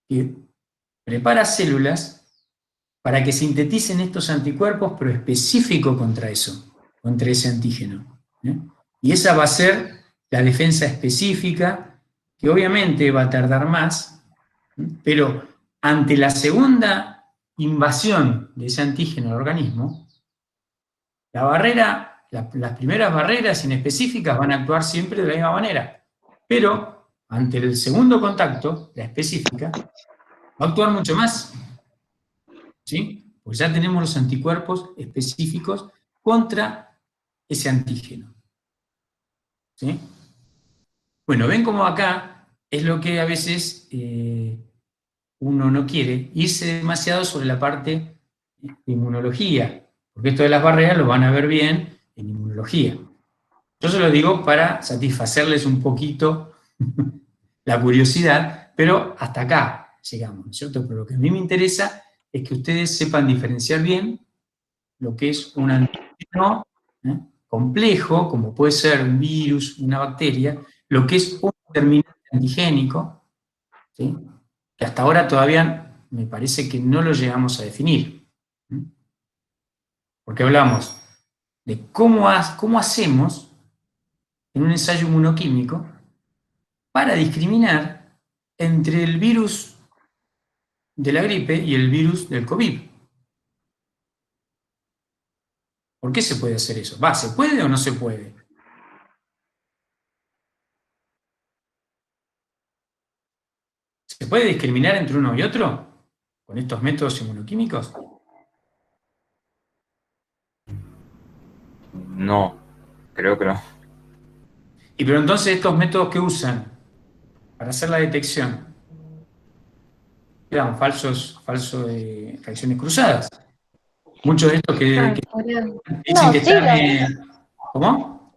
Que prepara células para que sinteticen estos anticuerpos, pero específicos contra eso, contra ese antígeno. Y esa va a ser la defensa específica, que obviamente va a tardar más, pero ante la segunda invasión de ese antígeno al organismo, la barrera, las primeras barreras inespecíficas van a actuar siempre de la misma manera, pero ante el segundo contacto, la específica, va a actuar mucho más, ¿sí? Pues ya tenemos los anticuerpos específicos contra ese antígeno, ¿sí? Bueno, ven cómo acá es lo que a veces uno no quiere, irse demasiado sobre la parte de inmunología, porque esto de las barreras lo van a ver bien en inmunología. Yo se lo digo para satisfacerles un poquito la curiosidad, pero hasta acá llegamos, ¿no es cierto? Pero lo que a mí me interesa es que ustedes sepan diferenciar bien lo que es un antígeno complejo, como puede ser un virus, una bacteria, lo que es un determinante antigénico, ¿sí? Que hasta ahora todavía me parece que no lo llegamos a definir. Porque hablamos de cómo hacemos en un ensayo inmunoquímico para discriminar entre el virus de la gripe y el virus del COVID. ¿Por qué se puede hacer eso? ¿Se puede o no se puede? ¿Se puede discriminar entre uno y otro con estos métodos inmunoquímicos? No, creo que no. Y pero entonces estos métodos que usan para hacer la detección eran falsos reacciones cruzadas. Muchos de estos que dicen que están ¿Cómo?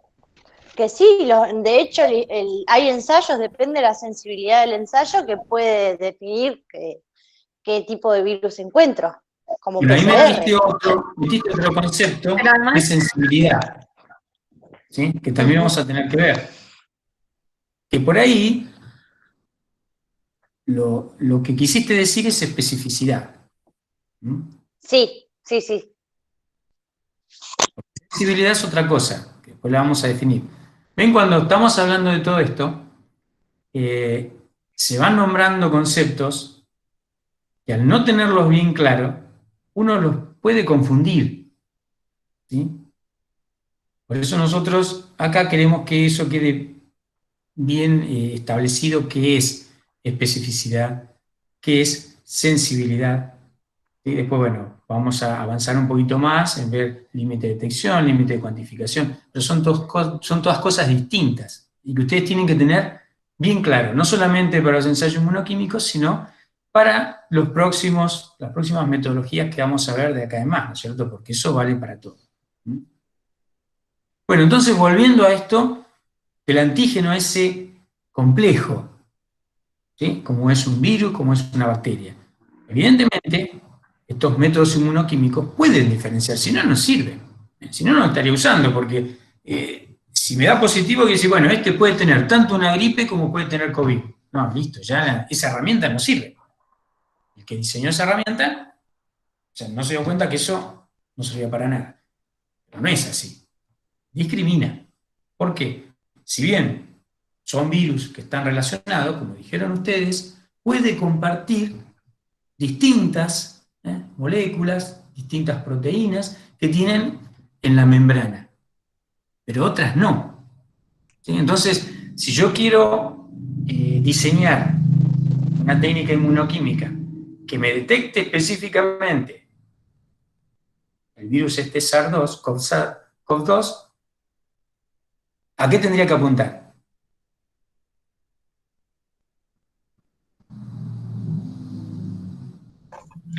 Que sí, de hecho hay ensayos, depende de la sensibilidad del ensayo, que puede definir qué tipo de virus encuentro, como Bueno, ahí PCR. metiste otro concepto de sensibilidad, ¿sí? Que también vamos a tener que ver. Que por ahí lo que quisiste decir es especificidad. Sí. Sensibilidad es otra cosa, que después la vamos a definir. Ven, cuando estamos hablando de todo esto, se van nombrando conceptos que al no tenerlos bien claros, uno los puede confundir, ¿sí? Por eso nosotros acá queremos que eso quede bien establecido, qué es especificidad, qué es sensibilidad. Y después, bueno, vamos a avanzar un poquito más en ver límite de detección, límite de cuantificación, pero son todas cosas distintas y que ustedes tienen que tener bien claro, no solamente para los ensayos inmunoquímicos, sino para las próximas metodologías que vamos a ver de acá en más, ¿no es cierto? Porque eso vale para todo. Bueno, entonces, volviendo a esto, el antígeno ese complejo, ¿sí? Como es un virus, como es una bacteria. Evidentemente, estos métodos inmunoquímicos pueden diferenciar, si no, no sirven. Si no, no lo estaría usando, porque si me da positivo, quiere decir, bueno, este puede tener tanto una gripe como puede tener COVID. No, listo, ya esa herramienta no sirve. El que diseñó esa herramienta, o sea, no se dio cuenta que eso no servía para nada. Pero no es así. Discrimina. ¿Por qué? Si bien son virus que están relacionados, como dijeron ustedes, puede compartir distintas moléculas, distintas proteínas que tienen en la membrana, pero otras no. ¿Sí? Entonces, si yo quiero diseñar una técnica inmunoquímica que me detecte específicamente el virus este SARS-2, CoV-2, ¿a qué tendría que apuntar?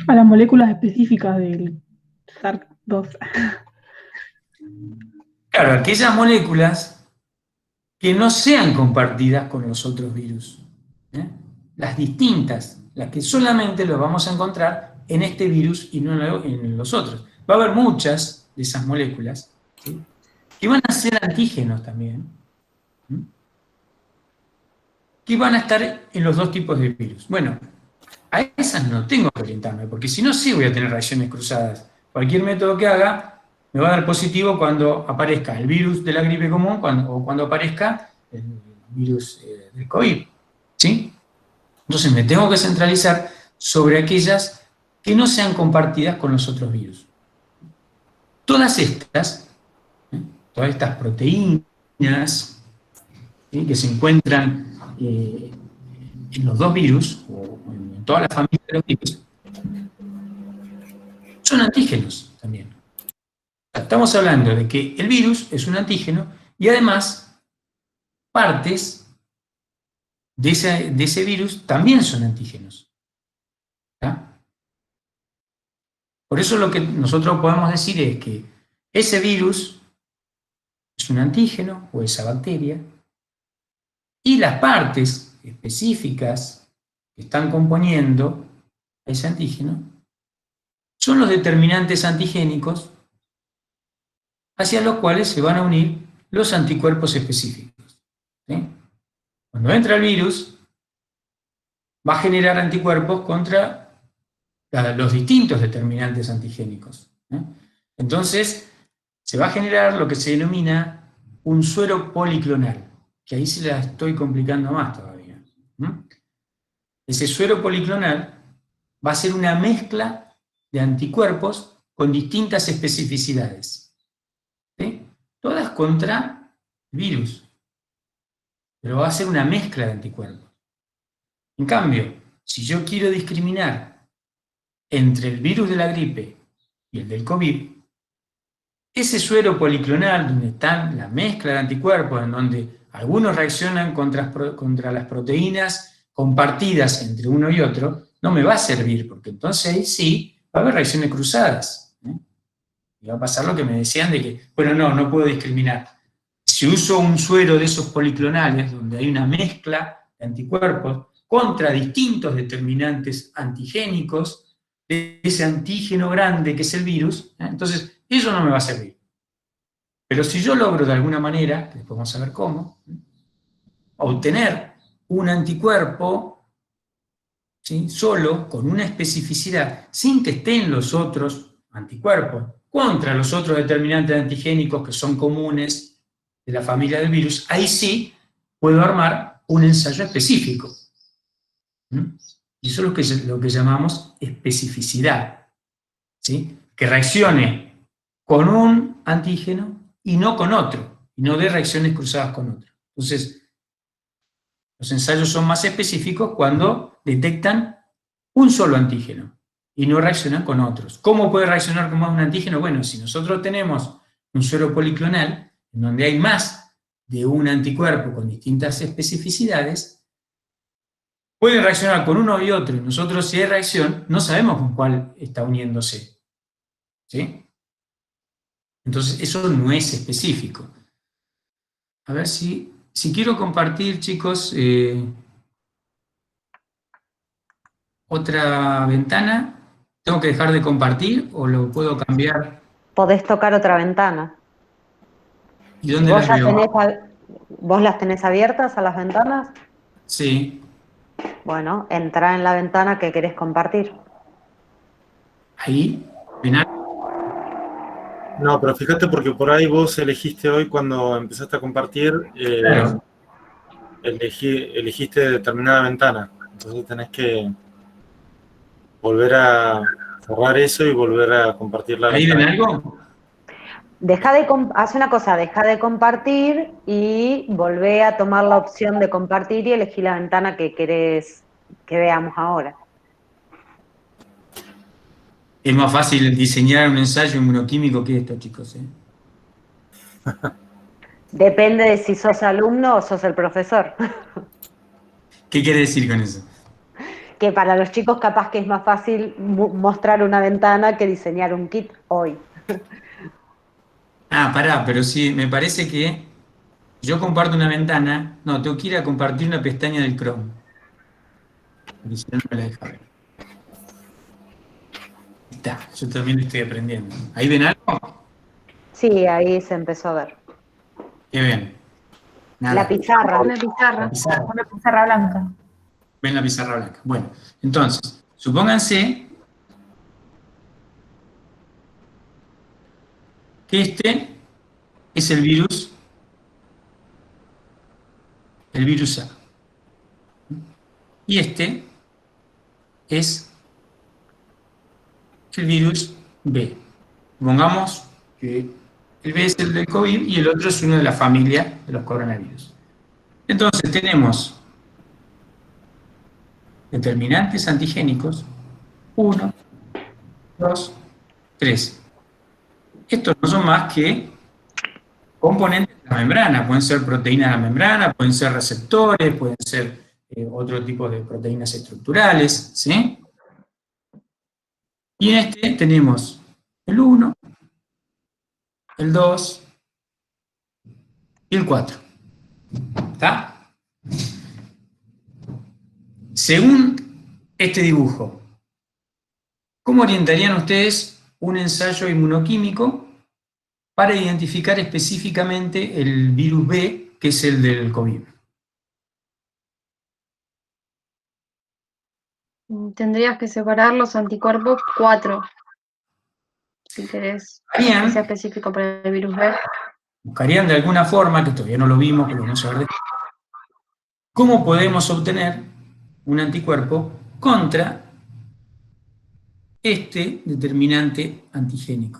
A las moléculas específicas del SARS-2. Claro, aquellas moléculas que no sean compartidas con los otros virus. Las distintas, las que solamente los vamos a encontrar en este virus y no en los otros. Va a haber muchas de esas moléculas, ¿sí?, que van a ser antígenos también, que van a estar en los dos tipos de virus. Bueno, a esas no tengo que orientarme, porque si no, sí voy a tener reacciones cruzadas. Cualquier método que haga me va a dar positivo cuando aparezca el virus de la gripe común o cuando aparezca el virus del COVID, ¿sí? Entonces me tengo que centralizar sobre aquellas que no sean compartidas con los otros virus. Todas estas proteínas, ¿sí?, que se encuentran en los dos virus, o en toda la familia de los virus, son antígenos también. Estamos hablando de que el virus es un antígeno y además partes de ese virus también son antígenos. ¿Está? Por eso lo que nosotros podemos decir es que ese virus es un antígeno, o esa bacteria, y las partes específicas que están componiendo ese antígeno son los determinantes antigénicos hacia los cuales se van a unir los anticuerpos específicos. ¿Sí? Cuando entra el virus, va a generar anticuerpos contra los distintos determinantes antigénicos. Entonces, se va a generar lo que se denomina un suero policlonal, que ahí se la estoy complicando más todavía. Ese suero policlonal va a ser una mezcla de anticuerpos con distintas especificidades, ¿sí?, todas contra virus, pero va a ser una mezcla de anticuerpos. En cambio, si yo quiero discriminar entre el virus de la gripe y el del COVID, ese suero policlonal, donde están la mezcla de anticuerpos, en donde algunos reaccionan contra las proteínas compartidas entre uno y otro, no me va a servir, porque entonces ahí sí va a haber reacciones cruzadas. Y va a pasar lo que me decían de que, bueno, no puedo discriminar. Si uso un suero de esos policlonales, donde hay una mezcla de anticuerpos contra distintos determinantes antigénicos, de ese antígeno grande que es el virus, entonces eso no me va a servir. Pero si yo logro de alguna manera, que después vamos a ver cómo, obtener un anticuerpo, ¿sí?, solo, con una especificidad, sin que estén los otros anticuerpos, contra los otros determinantes antigénicos que son comunes de la familia del virus, ahí sí puedo armar un ensayo específico. Y eso es lo que llamamos especificidad, ¿sí?, que reaccione con un antígeno y no con otro, y no de reacciones cruzadas con otro. Entonces, los ensayos son más específicos cuando detectan un solo antígeno y no reaccionan con otros. ¿Cómo puede reaccionar con más un antígeno? Bueno, si nosotros tenemos un suero policlonal, en donde hay más de un anticuerpo con distintas especificidades, pueden reaccionar con uno y otro, y nosotros, si hay reacción, no sabemos con cuál está uniéndose. ¿Sí? Entonces, eso no es específico. A ver si quiero compartir, chicos, otra ventana, ¿tengo que dejar de compartir o lo puedo cambiar? Podés tocar otra ventana. ¿Y dónde las veo? ¿Vos las tenés abiertas a las ventanas? Sí. Bueno, entra en la ventana que querés compartir. ¿Ahí? No, pero fíjate porque por ahí vos elegiste hoy cuando empezaste a compartir, Claro. elegiste determinada ventana. Entonces tenés que volver a cerrar eso y volver a compartir la ¿Ahí ventana. ven algo? Haz una cosa, deja de compartir y volvé a tomar la opción de compartir y elegí la ventana que querés que veamos ahora. Es más fácil diseñar un ensayo inmunoquímico que esto, chicos, ¿eh? Depende de si sos alumno o sos el profesor. ¿Qué quiere decir con eso? Que para los chicos capaz que es más fácil mostrar una ventana que diseñar un kit hoy. Ah, pará, pero sí, me parece que yo comparto una ventana, no, tengo que ir a compartir una pestaña del Chrome. Porque si no, no me la deja ver. Está, yo también estoy aprendiendo. ¿Ahí ven algo? Sí, ahí se empezó a ver. ¿Qué ven? Nada. La pizarra. Una pizarra. La pizarra. Una pizarra blanca. Ven la pizarra blanca. Bueno, entonces, supónganse que este es el virus A. Y este es el virus B. Pongamos que el B es el del COVID y el otro es uno de la familia de los coronavirus. Entonces tenemos determinantes antigénicos 1, 2, 3. Estos no son más que componentes de la membrana, pueden ser proteínas de la membrana, pueden ser receptores, pueden ser otro tipo de proteínas estructurales, ¿sí? Y en este tenemos el 1, el 2 y el 4. ¿Está? Según este dibujo, ¿cómo orientarían ustedes un ensayo inmunoquímico para identificar específicamente el virus B, que es el del COVID? Tendrías que separar los anticuerpos 4, si querés que sea específico para el virus B. Buscarían de alguna forma, que todavía no lo vimos, pero vamos a ver, cómo podemos obtener un anticuerpo contra este determinante antigénico.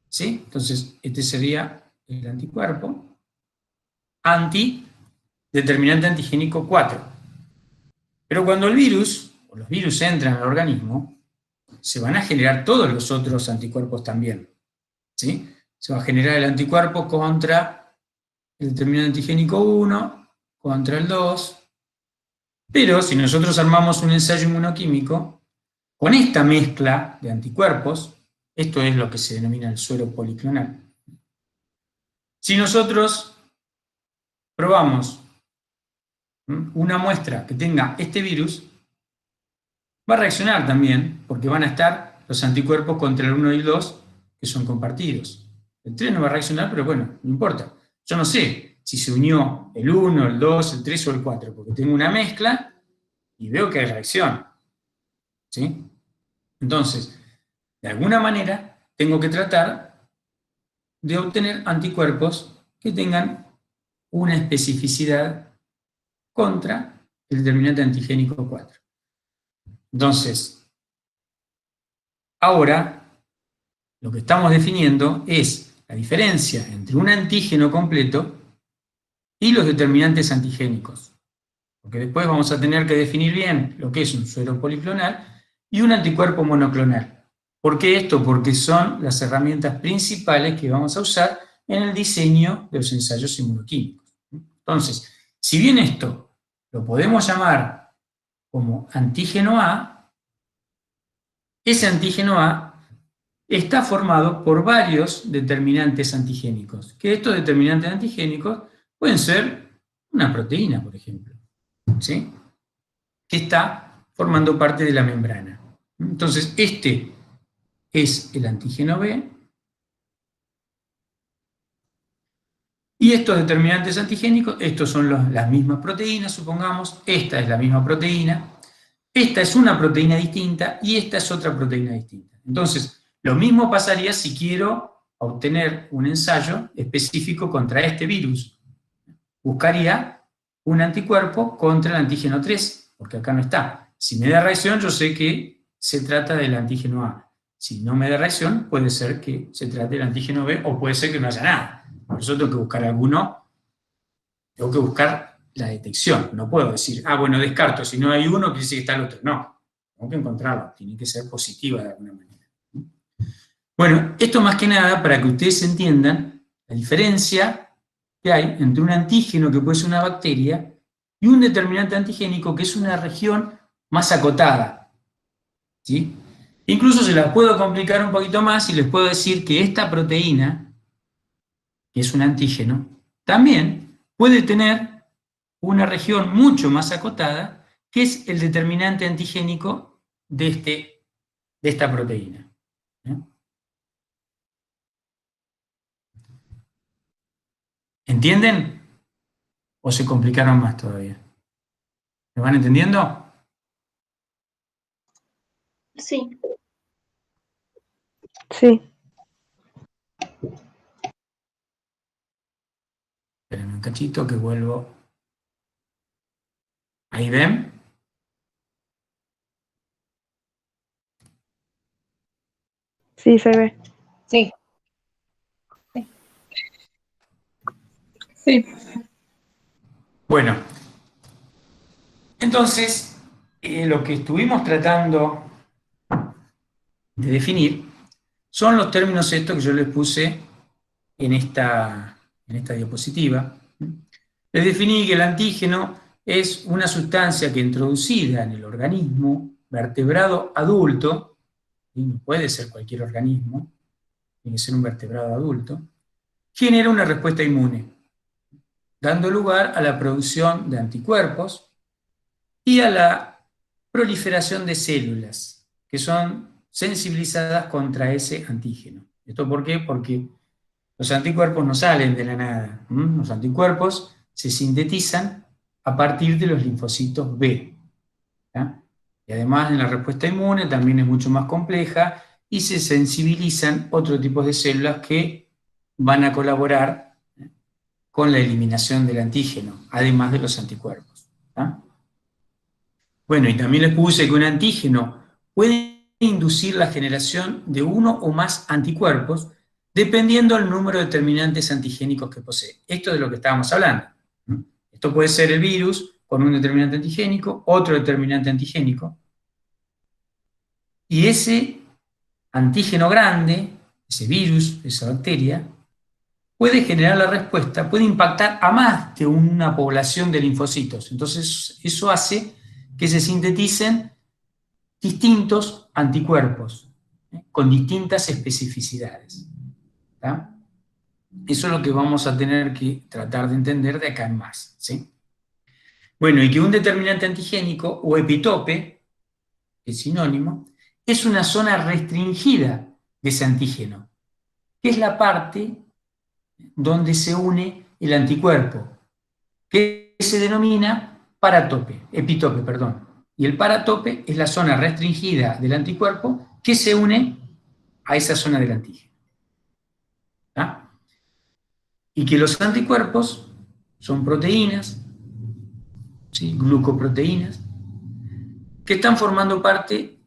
¿Sí? Entonces, este sería el anticuerpo anti-determinante antigénico 4. Pero cuando el virus, o los virus entran al organismo, se van a generar todos los otros anticuerpos también. ¿Sí? Se va a generar el anticuerpo contra el determinante antigénico 1, contra el 2. Pero si nosotros armamos un ensayo inmunoquímico, con esta mezcla de anticuerpos, Esto es lo que se denomina el suero policlonal. Si nosotros probamos una muestra que tenga este virus, va a reaccionar también, porque van a estar los anticuerpos contra el 1 y el 2, que son compartidos. El 3 no va a reaccionar, pero bueno, no importa. Yo no sé si se unió el 1, el 2, el 3 o el 4, porque tengo una mezcla y veo que hay reacción. ¿Sí? Entonces, de alguna manera, tengo que tratar de obtener anticuerpos que tengan una especificidad contra el determinante antigénico 4. Entonces, ahora lo que estamos definiendo es la diferencia entre un antígeno completo y los determinantes antigénicos. Porque después vamos a tener que definir bien lo que es un suero policlonal y un anticuerpo monoclonal. ¿Por qué esto? Porque son las herramientas principales que vamos a usar en el diseño de los ensayos inmunoquímicos. Entonces, si bien esto lo podemos llamar como antígeno A, ese antígeno A está formado por varios determinantes antigénicos, que estos determinantes antigénicos pueden ser una proteína, por ejemplo, ¿sí? Que está formando parte de la membrana. Entonces, este es el antígeno B, y estos determinantes antigénicos, estos son las mismas proteínas, supongamos, esta es la misma proteína, esta es una proteína distinta y esta es otra proteína distinta. Entonces, lo mismo pasaría si quiero obtener un ensayo específico contra este virus. Buscaría un anticuerpo contra el antígeno 3, porque acá no está. Si me da reacción, yo sé que se trata del antígeno A. Si no me da reacción, puede ser que se trate del antígeno B, o puede ser que no haya nada. Por eso tengo que buscar alguno, tengo que buscar la detección. No puedo decir, bueno, descarto, si no hay uno, quiere decir que está el otro. No, tengo que encontrarlo, tiene que ser positiva de alguna manera. Bueno, esto más que nada para que ustedes entiendan la diferencia que hay entre un antígeno, que puede ser una bacteria, y un determinante antigénico, que es una región más acotada. ¿Sí? Incluso se la puedo complicar un poquito más y les puedo decir que esta proteína, que es un antígeno, también puede tener una región mucho más acotada, que es el determinante antigénico de esta proteína. ¿Entienden? ¿O se complicaron más todavía? ¿Me van entendiendo? Sí. Sí. Esperen un cachito que vuelvo. ¿Ahí ven? Sí, se ve. Sí. Sí. Bueno, entonces, lo que estuvimos tratando de definir son los términos estos que yo les puse en esta diapositiva. Les definí que el antígeno es una sustancia que introducida en el organismo vertebrado adulto, y no puede ser cualquier organismo, tiene que ser un vertebrado adulto, genera una respuesta inmune, dando lugar a la producción de anticuerpos y a la proliferación de células que son sensibilizadas contra ese antígeno. ¿Esto por qué? Porque los anticuerpos no salen de la nada. Los anticuerpos se sintetizan a partir de los linfocitos B. ¿Ya? Y además en la respuesta inmune también es mucho más compleja y se sensibilizan otro tipo de células que van a colaborar con la eliminación del antígeno, además de los anticuerpos. ¿Ya? Bueno, y también les puse que un antígeno puede inducir la generación de uno o más anticuerpos dependiendo del número de determinantes antigénicos que posee. Esto es de lo que estábamos hablando. Esto puede ser el virus con un determinante antigénico, otro determinante antigénico, y ese antígeno grande, ese virus, esa bacteria, puede generar la respuesta, puede impactar a más de una población de linfocitos. Entonces eso hace que se sinteticen distintos anticuerpos. con distintas especificidades. ¿Tá? Eso es lo que vamos a tener que tratar de entender de acá en más. ¿Sí? Bueno, y que un determinante antigénico o epitope, que es sinónimo, es una zona restringida de ese antígeno, que es la parte donde se une el anticuerpo, que se denomina epitope, perdón. Y el paratope es la zona restringida del anticuerpo que se une a esa zona del antígeno. ¿Ah? Y que los anticuerpos son proteínas, ¿sí? Glucoproteínas, que están formando parte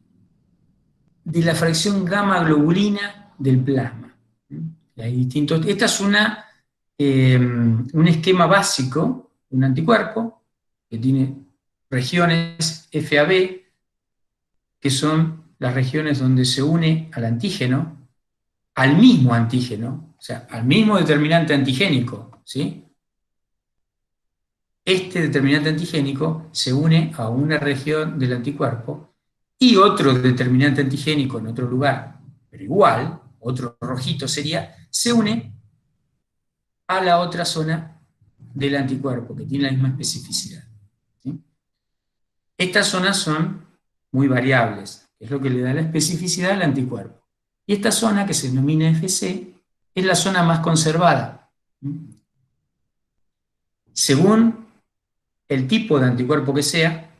de la fracción gamma globulina del plasma. Hay distintos, esta es un esquema básico de un anticuerpo que tiene regiones FAB, que son las regiones donde se une al antígeno, al mismo antígeno, o sea, al mismo determinante antigénico, ¿sí? Este determinante antigénico se une a una región del anticuerpo y otro determinante antigénico en otro lugar, pero igual, otro rojito sería, se une a la otra zona del anticuerpo, que tiene la misma especificidad. ¿Sí? Estas zonas son muy variables, que es lo que le da la especificidad al anticuerpo. Y esta zona, que se denomina FC, es la zona más conservada. Según el tipo de anticuerpo que sea,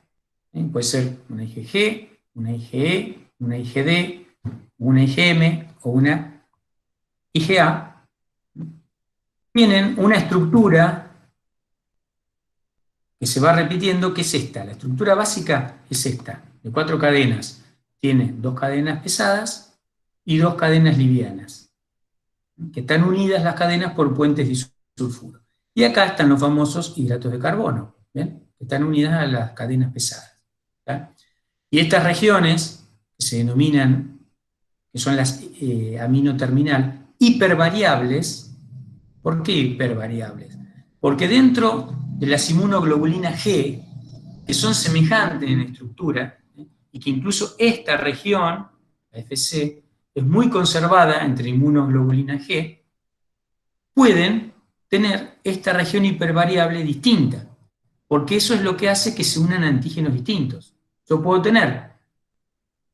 puede ser una IgG, una IgE, una IgD, una IgM o una IgA, tienen una estructura que se va repitiendo, que es esta. La estructura básica es esta, de 4 cadenas. Tiene 2 cadenas pesadas y 2 cadenas livianas, que están unidas las cadenas por puentes disulfuro. Y acá están los famosos hidratos de carbono, ¿bien? Que están unidas a las cadenas pesadas. ¿Tá? Y estas regiones, que se denominan, que son las aminoterminal, hipervariables. ¿Por qué hipervariables? Porque dentro de las inmunoglobulina G, que son semejantes en estructura, y que incluso esta región, la FC, es muy conservada entre inmunoglobulina G, pueden tener esta región hipervariable distinta, porque eso es lo que hace que se unan antígenos distintos. Yo puedo tener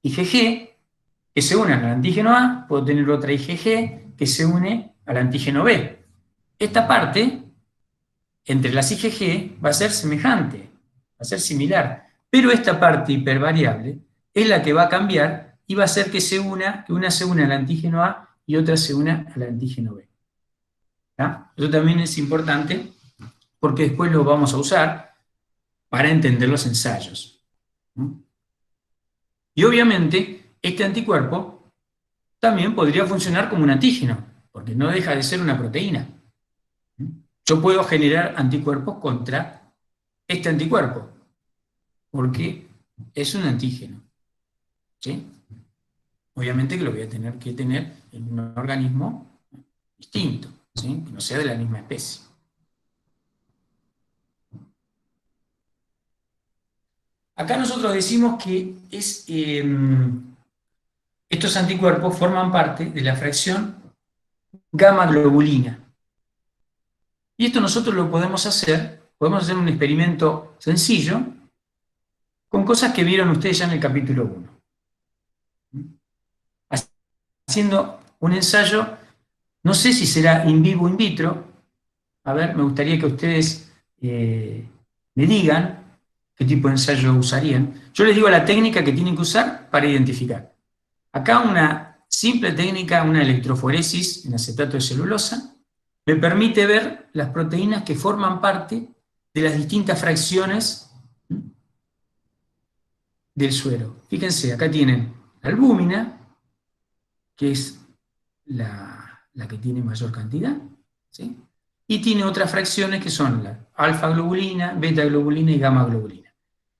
IgG que se une al antígeno A, puedo tener otra IgG que se une al antígeno B. Esta parte, entre las IgG, va a ser semejante, va a ser similar, pero esta parte hipervariable es la que va a cambiar y va a hacer que una se una al antígeno A y otra se una al antígeno B. ¿Ah? Eso también es importante porque después lo vamos a usar para entender los ensayos. Y obviamente este anticuerpo también podría funcionar como un antígeno, porque no deja de ser una proteína. Yo puedo generar anticuerpos contra este anticuerpo, porque es un antígeno. ¿Sí? Obviamente que lo voy a tener que tener en un organismo distinto, ¿sí? Que no sea de la misma especie. Acá nosotros decimos que estos anticuerpos forman parte de la fracción gamma globulina. Y esto nosotros lo podemos hacer un experimento sencillo con cosas que vieron ustedes ya en el capítulo 1. Haciendo un ensayo, no sé si será in vivo o in vitro. A ver, me gustaría que ustedes me digan qué tipo de ensayo usarían. Yo les digo la técnica que tienen que usar para identificar. Acá una simple técnica, una electroforesis en acetato de celulosa, me permite ver las proteínas que forman parte de las distintas fracciones del suero. Fíjense, acá tienen la albúmina, que es la que tiene mayor cantidad, ¿sí? Y tiene otras fracciones que son la alfa globulina, beta globulina y gamma globulina.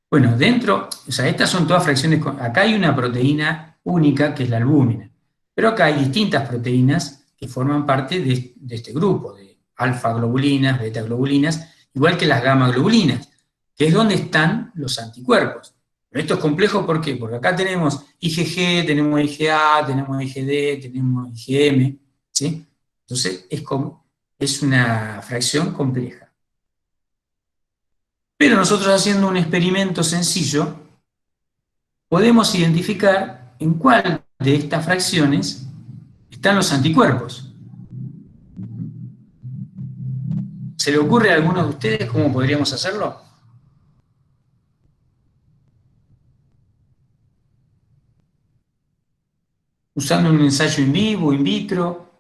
Bueno, estas son todas fracciones, acá hay una proteína única que es la albúmina, pero acá hay distintas proteínas que forman parte de este grupo, de alfa globulinas, beta globulinas, igual que las gamma globulinas, que es donde están los anticuerpos. Pero esto es complejo, ¿por qué? Porque acá tenemos IgG, tenemos IgA, tenemos IgD, tenemos IgM, ¿sí? Entonces es una fracción compleja. Pero nosotros haciendo un experimento sencillo, podemos identificar en cuál de estas fracciones están los anticuerpos. ¿Se le ocurre a alguno de ustedes cómo podríamos hacerlo? Usando un ensayo in vivo, in vitro.